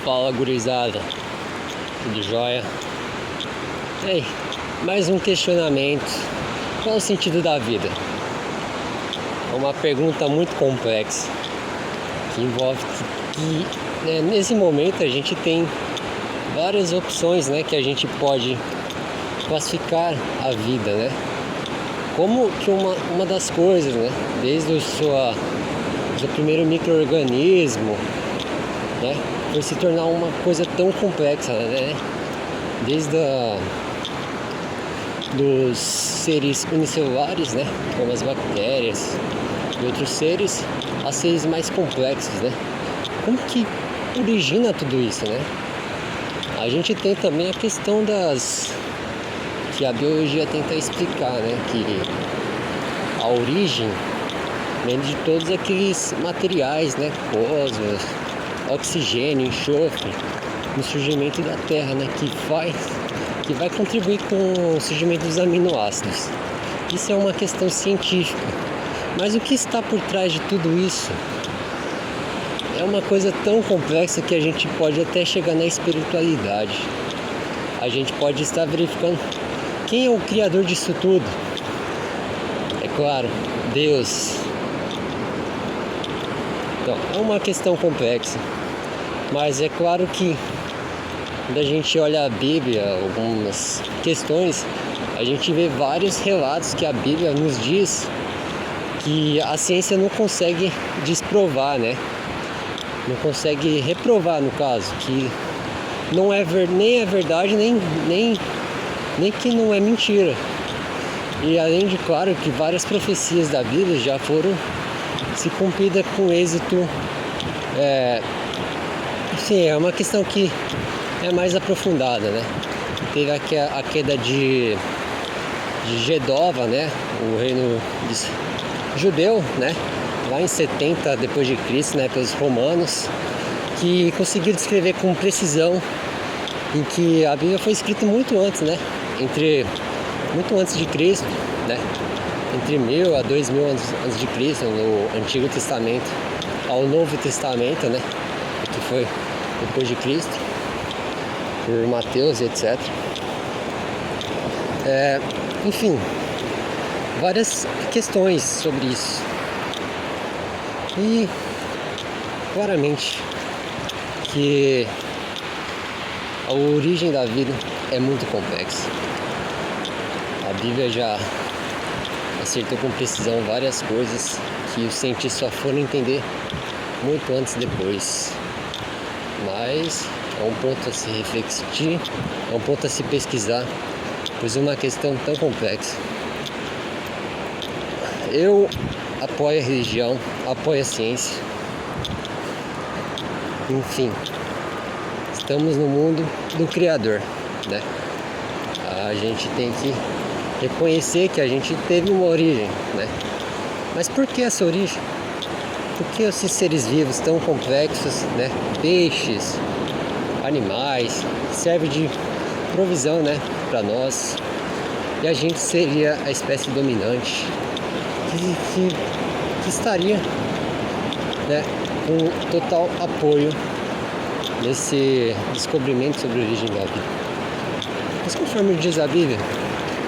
Fala, gurizada, tudo jóia? Ei, mais um questionamento. Qual o sentido da vida? É uma pergunta muito complexa que envolve nesse momento a gente tem várias opções, né, que a gente pode classificar a vida, né? Como que uma das coisas, né, desde do primeiro micro-organismo, né, por se tornar uma coisa tão complexa, né? Desde dos seres unicelulares, né, como as bactérias e outros seres, a seres mais complexos, né? Como que origina tudo isso, né? A gente tem também a questão que a biologia tenta explicar, né? Que a origem vem de todos aqueles materiais, né? Cosmos, oxigênio, enxofre, no surgimento da Terra, né? Que vai contribuir com o surgimento dos aminoácidos. Isso é uma questão científica. Mas o que está por trás de tudo isso é uma coisa tão complexa que a gente pode até chegar na espiritualidade. A gente pode estar verificando quem é o criador disso tudo. É claro, Deus. Então, é uma questão complexa. Mas é claro que quando a gente olha a Bíblia, algumas questões, a gente vê vários relatos que a Bíblia nos diz que a ciência não consegue desprovar, né? Não consegue reprovar, no caso, que não é nem é verdade, nem que não é mentira. E além de, claro, que várias profecias da Bíblia já foram se cumpridas com êxito. Enfim, é uma questão que é mais aprofundada, né? Teve a queda de Gedova, né? O reino judeu, né? Lá em 70 depois de Cristo, né? Pelos romanos, que conseguiram descrever com precisão, em que a Bíblia foi escrita muito antes, né? Muito antes de Cristo, né? Entre 1000 a 2000 antes de Cristo, no Antigo Testamento ao Novo Testamento, né? Que foi depois de Cristo, por Mateus e etc. Enfim, várias questões sobre isso. E claramente que a origem da vida é muito complexa. A Bíblia já acertou com precisão várias coisas que os cientistas só foram entender muito antes depois. Mas é um ponto a se refletir, é um ponto a se pesquisar, pois é uma questão tão complexa. Eu apoio a religião, apoio a ciência. Enfim, estamos no mundo do Criador, né? A gente tem que reconhecer que a gente teve uma origem, né? Mas por que essa origem? Por que esses seres vivos tão complexos, né? Peixes, animais, serve de provisão, né? Para nós. E a gente seria a espécie dominante que estaria, né, com total apoio nesse descobrimento sobre a origem da vida. Mas conforme diz a Bíblia,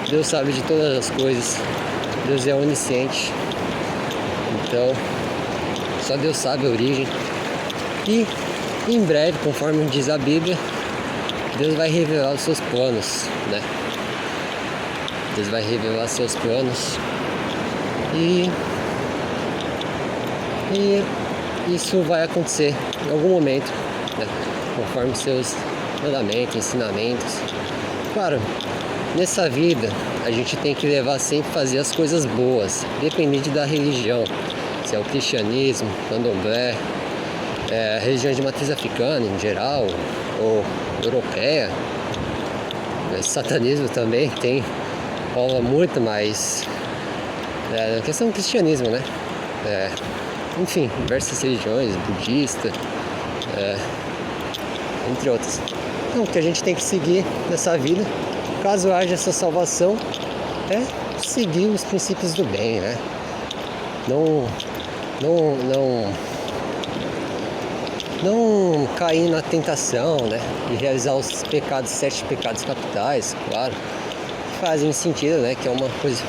Deus sabe de todas as coisas, Deus é onisciente, então só Deus sabe a origem. E em breve, conforme diz a Bíblia, Deus vai revelar os seus planos, né? Deus vai revelar seus planos e isso vai acontecer em algum momento, né? Conforme seus mandamentos, ensinamentos. Claro, nessa vida a gente tem que levar sempre a fazer as coisas boas, independente da religião, se é o cristianismo, candomblé, religiões de matriz africana em geral, ou europeia. O satanismo também rola muito, mas a questão do cristianismo, né? Enfim, diversas religiões, budista, entre outras. Então, o que a gente tem que seguir nessa vida, caso haja essa salvação, é seguir os princípios do bem, né? não cair na tentação, né? De realizar os pecados, 7 pecados capitais, claro, que fazem sentido, né? Que é uma coisa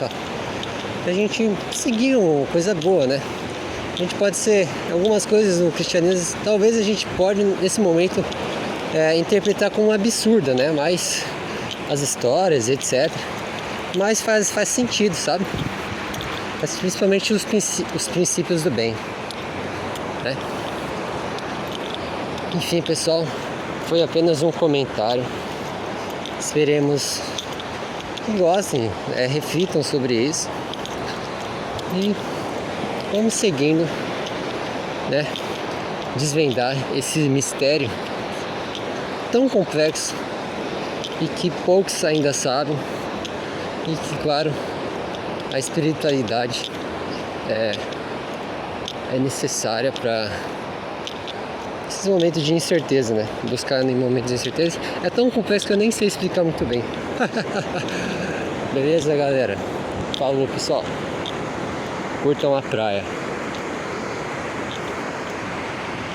pra gente seguir uma coisa boa, né? A gente pode ser, algumas coisas no cristianismo, talvez a gente pode, nesse momento, interpretar como absurda, né? Mas as histórias, etc. Mas faz sentido, sabe? Mas principalmente os princípios do bem, né? Enfim, pessoal, foi apenas um comentário. Esperemos que gostem, reflitam sobre isso e vamos seguindo, né? Desvendar esse mistério tão complexo e que poucos ainda sabem, e que, claro, a espiritualidade é necessária para esses momentos de incerteza, né? Buscar em momentos de incerteza é tão complexo que eu nem sei explicar muito bem. Beleza, galera? Falou, pessoal. Curtam a praia.